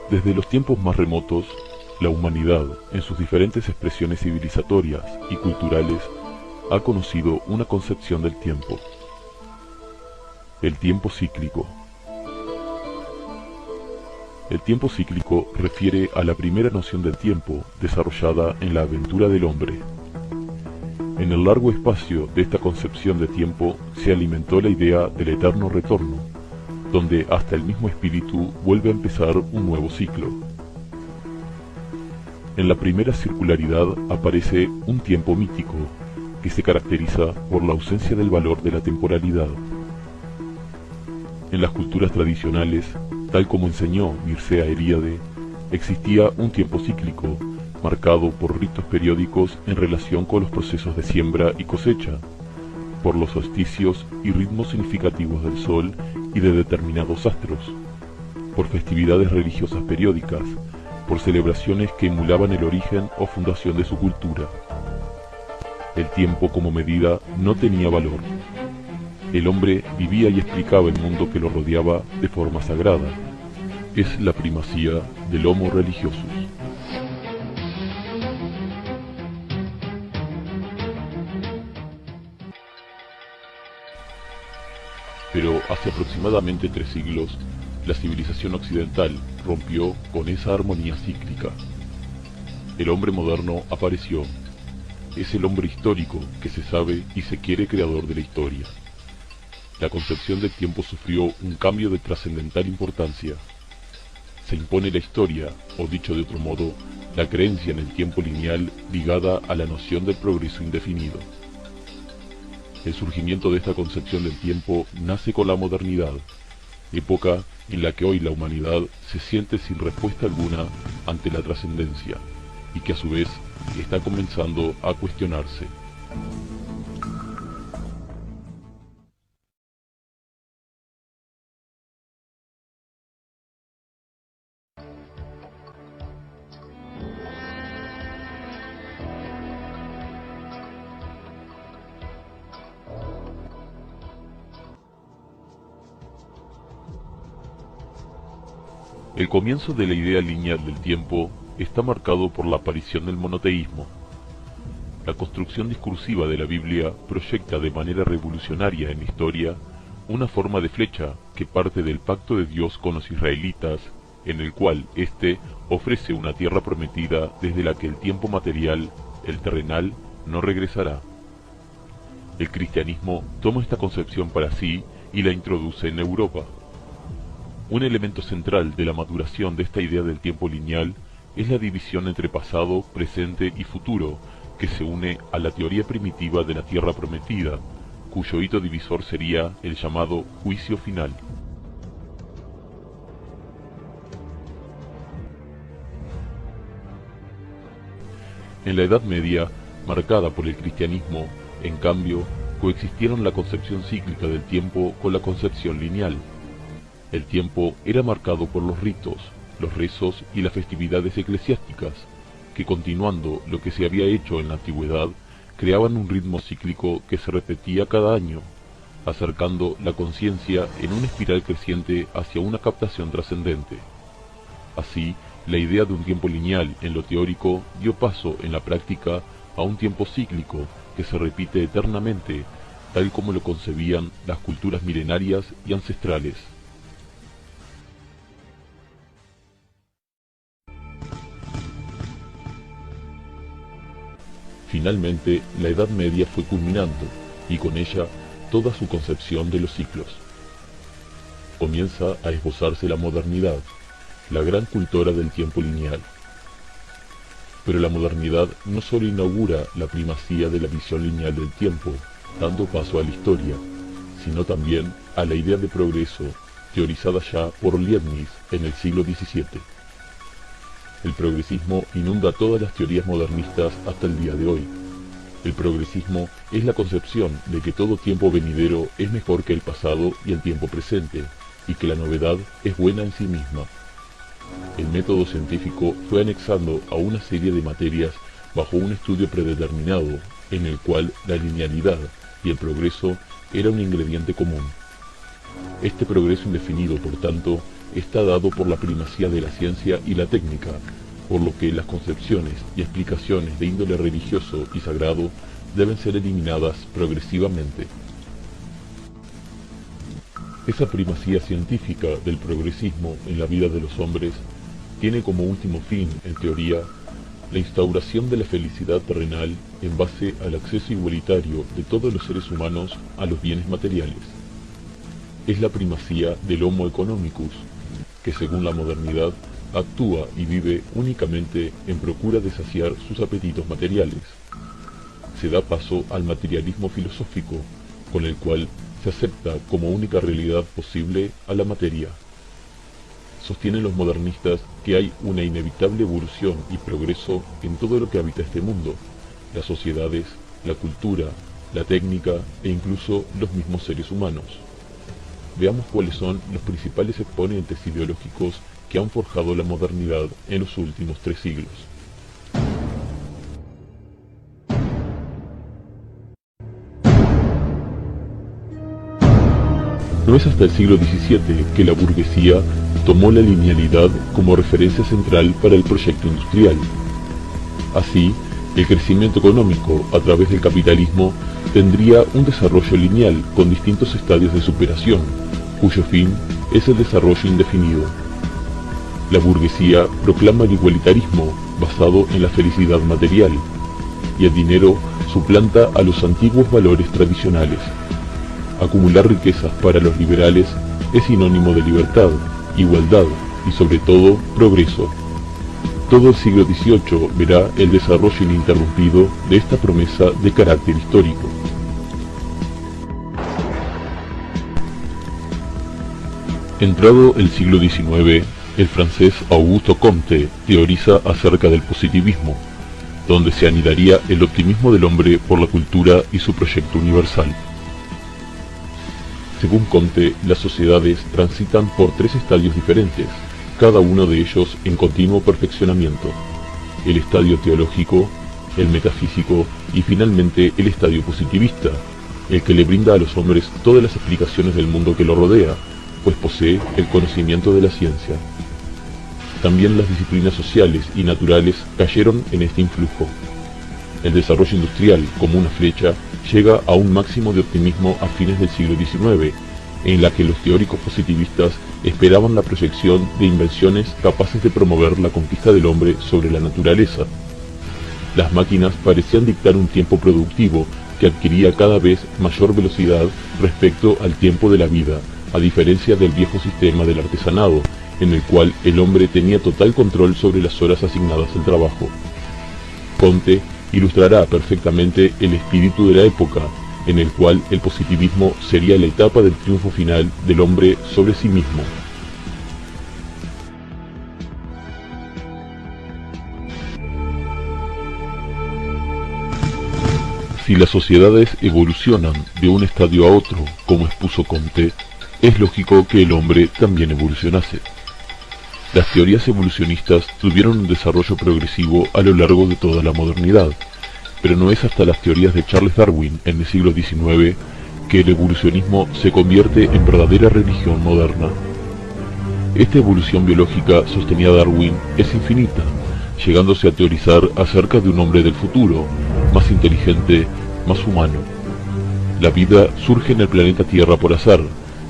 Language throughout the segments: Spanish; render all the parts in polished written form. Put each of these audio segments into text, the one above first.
Desde los tiempos más remotos, la humanidad, en sus diferentes expresiones civilizatorias y culturales, ha conocido una concepción del tiempo: el tiempo cíclico. El tiempo cíclico refiere a la primera noción del tiempo desarrollada en la aventura del hombre. En el largo espacio de esta concepción de tiempo se alimentó la idea del eterno retorno, donde hasta el mismo espíritu vuelve a empezar un nuevo ciclo. En la primera circularidad aparece un tiempo mítico, que se caracteriza por la ausencia del valor de la temporalidad. En las culturas tradicionales, tal como enseñó Mircea Eliade, existía un tiempo cíclico, marcado por ritos periódicos en relación con los procesos de siembra y cosecha, por los solsticios y ritmos significativos del sol y de determinados astros, por festividades religiosas periódicas, por celebraciones que emulaban el origen o fundación de su cultura. El tiempo como medida no tenía valor. El hombre vivía y explicaba el mundo que lo rodeaba de forma sagrada. Es la primacía del homo religiosus. Pero hace aproximadamente 3 siglos, la civilización occidental rompió con esa armonía cíclica. El hombre moderno apareció. Es el hombre histórico que se sabe y se quiere creador de la historia. La concepción del tiempo sufrió un cambio de trascendental importancia. Se impone la historia, o dicho de otro modo, la creencia en el tiempo lineal ligada a la noción del progreso indefinido. El surgimiento de esta concepción del tiempo nace con la modernidad, época en la que hoy la humanidad se siente sin respuesta alguna ante la trascendencia, y que a su vez está comenzando a cuestionarse. El comienzo de la idea lineal del tiempo está marcado por la aparición del monoteísmo. La construcción discursiva de la Biblia proyecta de manera revolucionaria en la historia una forma de flecha que parte del pacto de Dios con los israelitas, en el cual éste ofrece una tierra prometida desde la que el tiempo material, el terrenal, no regresará. El cristianismo toma esta concepción para sí y la introduce en Europa. Un elemento central de la maduración de esta idea del tiempo lineal es la división entre pasado, presente y futuro, que se une a la teoría primitiva de la tierra prometida, cuyo hito divisor sería el llamado juicio final. En la Edad Media, marcada por el cristianismo, en cambio, coexistieron la concepción cíclica del tiempo con la concepción lineal. El tiempo era marcado por los ritos, los rezos y las festividades eclesiásticas, que continuando lo que se había hecho en la antigüedad, creaban un ritmo cíclico que se repetía cada año, acercando la conciencia en una espiral creciente hacia una captación trascendente. Así, la idea de un tiempo lineal en lo teórico dio paso en la práctica a un tiempo cíclico que se repite eternamente, tal como lo concebían las culturas milenarias y ancestrales. Finalmente, la Edad Media fue culminando, y con ella toda su concepción de los ciclos. Comienza a esbozarse la modernidad, la gran cultora del tiempo lineal. Pero la modernidad no solo inaugura la primacía de la visión lineal del tiempo, dando paso a la historia, sino también a la idea de progreso, teorizada ya por Leibniz en el siglo XVII. El progresismo inunda todas las teorías modernistas hasta el día de hoy. El progresismo es la concepción de que todo tiempo venidero es mejor que el pasado y el tiempo presente, y que la novedad es buena en sí misma. El método científico fue anexando a una serie de materias bajo un estudio predeterminado, en el cual la linealidad y el progreso era un ingrediente común. Este progreso indefinido, por tanto, está dado por la primacía de la ciencia y la técnica, por lo que las concepciones y explicaciones de índole religioso y sagrado deben ser eliminadas progresivamente. Esa primacía científica del progresismo en la vida de los hombres tiene como último fin, en teoría, la instauración de la felicidad terrenal en base al acceso igualitario de todos los seres humanos a los bienes materiales. Es la primacía del Homo economicus, que según la modernidad actúa y vive únicamente en procura de saciar sus apetitos materiales. Se da paso al materialismo filosófico, con el cual se acepta como única realidad posible a la materia. Sostienen los modernistas que hay una inevitable evolución y progreso en todo lo que habita este mundo, las sociedades, la cultura, la técnica e incluso los mismos seres humanos. Veamos cuáles son los principales exponentes ideológicos que han forjado la modernidad en los últimos 3 siglos. No es hasta el siglo XVII que la burguesía tomó la linealidad como referencia central para el proyecto industrial. Así, el crecimiento económico a través del capitalismo tendría un desarrollo lineal con distintos estadios de superación, cuyo fin es el desarrollo indefinido. La burguesía proclama el igualitarismo basado en la felicidad material, y el dinero suplanta a los antiguos valores tradicionales. Acumular riquezas para los liberales es sinónimo de libertad, igualdad y sobre todo progreso. Todo el siglo XVIII verá el desarrollo ininterrumpido de esta promesa de carácter histórico. Entrado el siglo XIX, el francés Auguste Comte teoriza acerca del positivismo, donde se anidaría el optimismo del hombre por la cultura y su proyecto universal. Según Comte, las sociedades transitan por 3 estadios diferentes, cada uno de ellos en continuo perfeccionamiento: el estadio teológico, el metafísico y finalmente el estadio positivista, el que le brinda a los hombres todas las explicaciones del mundo que lo rodea, pues posee el conocimiento de la ciencia. También las disciplinas sociales y naturales cayeron en este influjo. El desarrollo industrial, como una flecha, llega a un máximo de optimismo a fines del siglo XIX, en la que los teóricos positivistas esperaban la proyección de invenciones capaces de promover la conquista del hombre sobre la naturaleza. Las máquinas parecían dictar un tiempo productivo que adquiría cada vez mayor velocidad respecto al tiempo de la vida, a diferencia del viejo sistema del artesanado, en el cual el hombre tenía total control sobre las horas asignadas al trabajo. Comte ilustrará perfectamente el espíritu de la época, en el cual el positivismo sería la etapa del triunfo final del hombre sobre sí mismo. Si las sociedades evolucionan de un estadio a otro, como expuso Comte, es lógico que el hombre también evolucionase. Las teorías evolucionistas tuvieron un desarrollo progresivo a lo largo de toda la modernidad, pero no es hasta las teorías de Charles Darwin en el siglo XIX que el evolucionismo se convierte en verdadera religión moderna. Esta evolución biológica, sostenía Darwin, es infinita, llegándose a teorizar acerca de un hombre del futuro, más inteligente, más humano. La vida surge en el planeta Tierra por azar,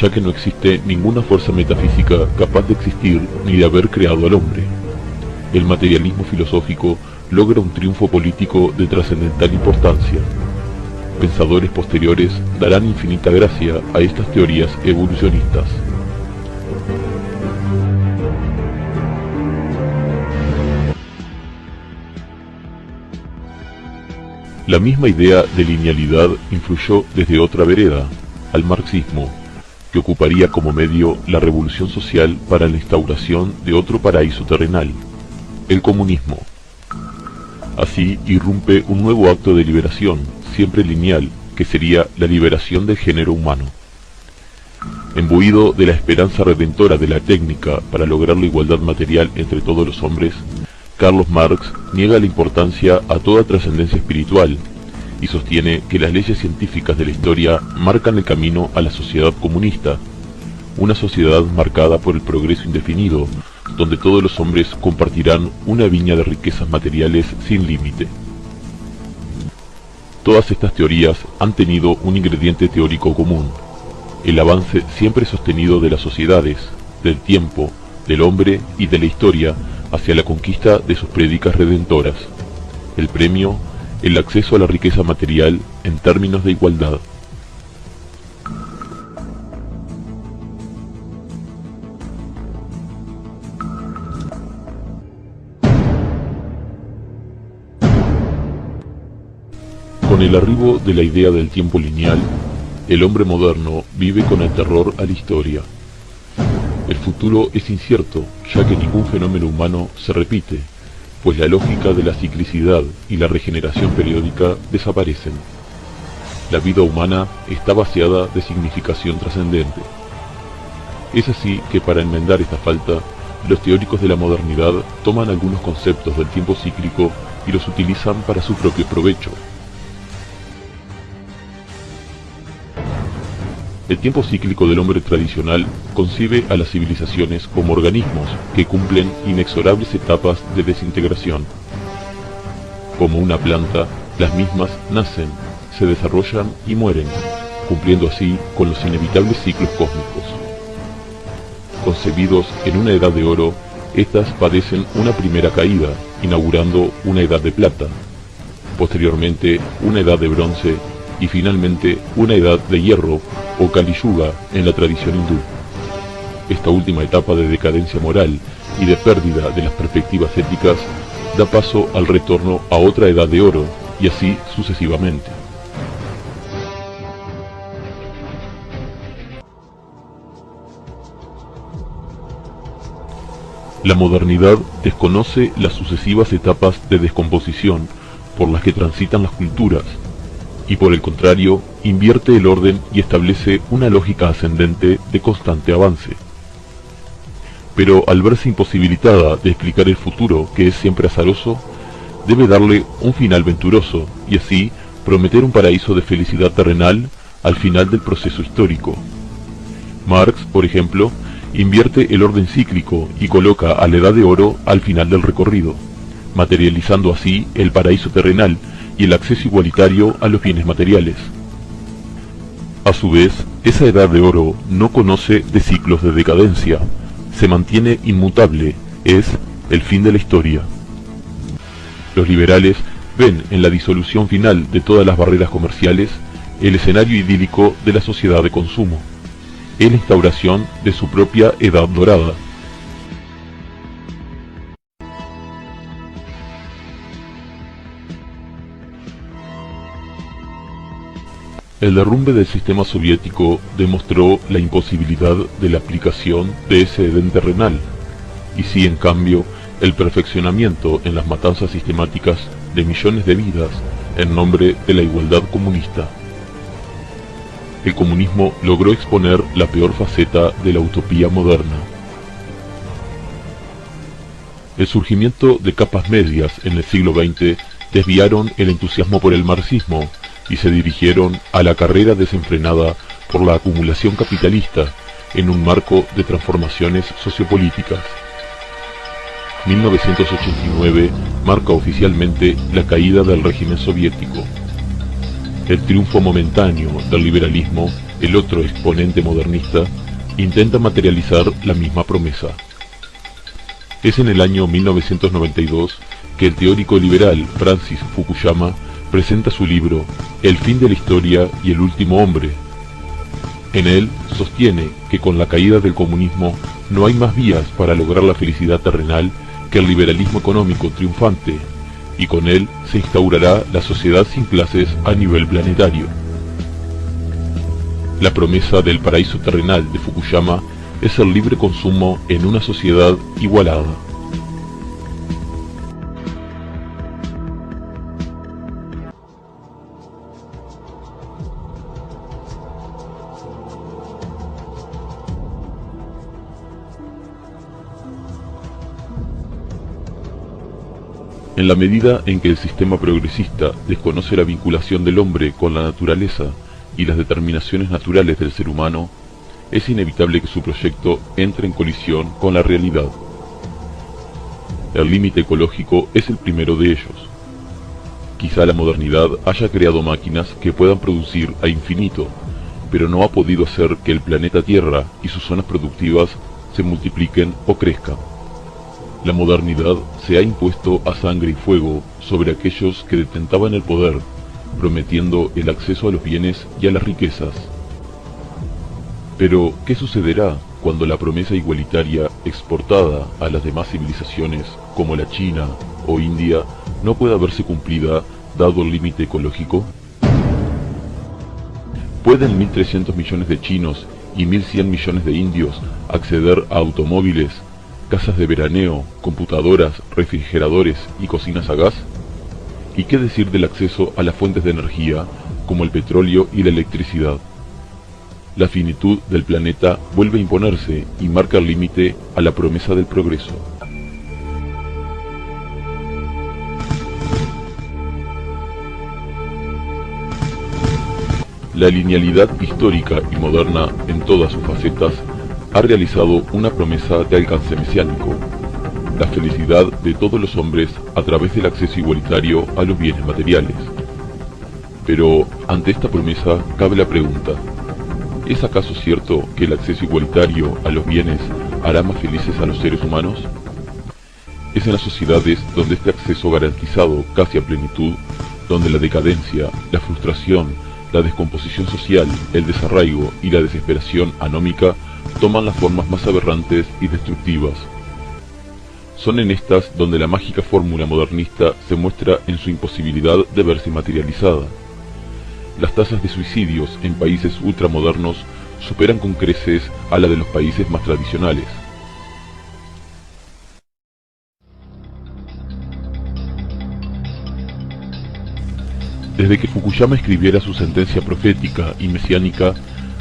ya que no existe ninguna fuerza metafísica capaz de existir ni de haber creado al hombre. El materialismo filosófico logra un triunfo político de trascendental importancia. Pensadores posteriores darán infinita gracia a estas teorías evolucionistas. La misma idea de linealidad influyó desde otra vereda, al marxismo, que ocuparía como medio la revolución social para la instauración de otro paraíso terrenal, el comunismo. Así irrumpe un nuevo acto de liberación, siempre lineal, que sería la liberación del género humano. Embuido de la esperanza redentora de la técnica para lograr la igualdad material entre todos los hombres, Carlos Marx niega la importancia a toda trascendencia espiritual y sostiene que las leyes científicas de la historia marcan el camino a la sociedad comunista, una sociedad marcada por el progreso indefinido, donde todos los hombres compartirán una viña de riquezas materiales sin límite. Todas estas teorías han tenido un ingrediente teórico común: el avance siempre sostenido de las sociedades, del tiempo, del hombre y de la historia hacia la conquista de sus prédicas redentoras. El premio, el acceso a la riqueza material en términos de igualdad. Con el arribo de la idea del tiempo lineal, el hombre moderno vive con el terror a la historia. El futuro es incierto, ya que ningún fenómeno humano se repite, pues la lógica de la ciclicidad y la regeneración periódica desaparecen. La vida humana está vaciada de significación trascendente. Es así que para enmendar esta falta, los teóricos de la modernidad toman algunos conceptos del tiempo cíclico y los utilizan para su propio provecho. El tiempo cíclico del hombre tradicional concibe a las civilizaciones como organismos que cumplen inexorables etapas de desintegración. Como una planta, las mismas nacen, se desarrollan y mueren, cumpliendo así con los inevitables ciclos cósmicos. Concebidos en una edad de oro, estas padecen una primera caída, inaugurando una edad de plata, posteriormente una edad de bronce y finalmente una edad de hierro o Kali Yuga en la tradición hindú. Esta última etapa de decadencia moral y de pérdida de las perspectivas éticas da paso al retorno a otra edad de oro y así sucesivamente. La modernidad desconoce las sucesivas etapas de descomposición por las que transitan las culturas, y por el contrario, invierte el orden y establece una lógica ascendente de constante avance. Pero al verse imposibilitada de explicar el futuro, que es siempre azaroso, debe darle un final venturoso y así prometer un paraíso de felicidad terrenal al final del proceso histórico. Marx, por ejemplo, invierte el orden cíclico y coloca a la Edad de Oro al final del recorrido, materializando así el paraíso terrenal y el acceso igualitario a los bienes materiales. A su vez, esa Edad de Oro no conoce de ciclos de decadencia, se mantiene inmutable, es el fin de la historia. Los liberales ven en la disolución final de todas las barreras comerciales el escenario idílico de la sociedad de consumo, es la instauración de su propia Edad Dorada. El derrumbe del sistema soviético demostró la imposibilidad de la aplicación de ese Edén terrenal, y sí, en cambio, el perfeccionamiento en las matanzas sistemáticas de millones de vidas en nombre de la igualdad comunista. El comunismo logró exponer la peor faceta de la utopía moderna. El surgimiento de capas medias en el siglo XX desviaron el entusiasmo por el marxismo y se dirigieron a la carrera desenfrenada por la acumulación capitalista en un marco de transformaciones sociopolíticas. 1989 marca oficialmente la caída del régimen soviético. El triunfo momentáneo del liberalismo, el otro exponente modernista, intenta materializar la misma promesa. Es en el año 1992 que el teórico liberal Francis Fukuyama presenta su libro El fin de la historia y el último hombre. En él sostiene que con la caída del comunismo no hay más vías para lograr la felicidad terrenal que el liberalismo económico triunfante, y con él se instaurará la sociedad sin clases a nivel planetario. La promesa del paraíso terrenal de Fukuyama es el libre consumo en una sociedad igualada. En la medida en que el sistema progresista desconoce la vinculación del hombre con la naturaleza y las determinaciones naturales del ser humano, es inevitable que su proyecto entre en colisión con la realidad. El límite ecológico es el primero de ellos. Quizá la modernidad haya creado máquinas que puedan producir a infinito, pero no ha podido hacer que el planeta Tierra y sus zonas productivas se multipliquen o crezcan. La modernidad se ha impuesto a sangre y fuego sobre aquellos que detentaban el poder, prometiendo el acceso a los bienes y a las riquezas. Pero, ¿qué sucederá cuando la promesa igualitaria exportada a las demás civilizaciones, como la China o India, no pueda verse cumplida dado el límite ecológico? ¿Pueden 1.300 millones de chinos y 1.100 millones de indios acceder a automóviles, casas de veraneo, computadoras, refrigeradores y cocinas a gas? ¿Y qué decir del acceso a las fuentes de energía, como el petróleo y la electricidad? La finitud del planeta vuelve a imponerse y marca el límite a la promesa del progreso. La linealidad histórica y moderna en todas sus facetas ha realizado una promesa de alcance mesiánico: la felicidad de todos los hombres a través del acceso igualitario a los bienes materiales. Pero ante esta promesa cabe la pregunta: ¿es acaso cierto que el acceso igualitario a los bienes hará más felices a los seres humanos? Es en las sociedades donde este acceso garantizado casi a plenitud, donde la decadencia, la frustración, la descomposición social, el desarraigo y la desesperación anómica toman las formas más aberrantes y destructivas. Son en estas donde la mágica fórmula modernista se muestra en su imposibilidad de verse materializada. Las tasas de suicidios en países ultramodernos superan con creces a la de los países más tradicionales. Desde que Fukuyama escribiera su sentencia profética y mesiánica,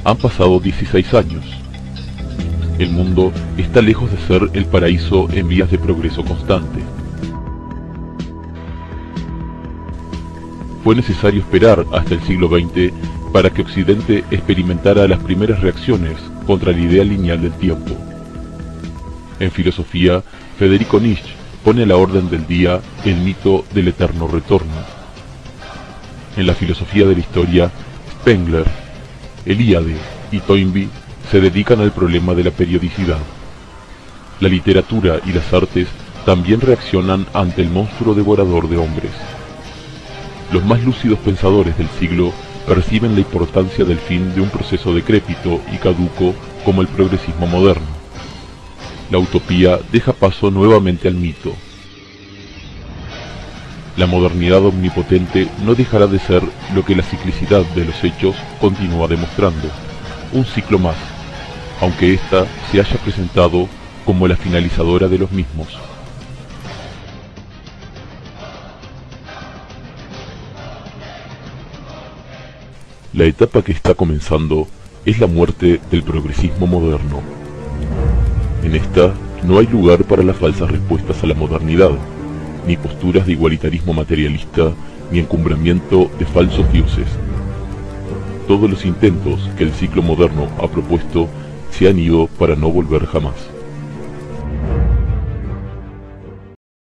han pasado 16 años. El mundo está lejos de ser el paraíso en vías de progreso constante. Fue necesario esperar hasta el siglo XX para que Occidente experimentara las primeras reacciones contra la idea lineal del tiempo. En filosofía, Federico Nietzsche pone a la orden del día el mito del eterno retorno. En la filosofía de la historia, Spengler, Eliade y Toynbee se dedican al problema de la periodicidad. La literatura y las artes también reaccionan ante el monstruo devorador de hombres. Los más lúcidos pensadores del siglo perciben la importancia del fin de un proceso decrépito y caduco como el progresismo moderno. La utopía deja paso nuevamente al mito. La modernidad omnipotente no dejará de ser lo que la ciclicidad de los hechos continúa demostrando: un ciclo más, aunque ésta se haya presentado como la finalizadora de los mismos. La etapa que está comenzando es la muerte del progresismo moderno. En esta no hay lugar para las falsas respuestas a la modernidad, ni posturas de igualitarismo materialista, ni encumbramiento de falsos dioses. Todos los intentos que el ciclo moderno ha propuesto se han ido para no volver jamás.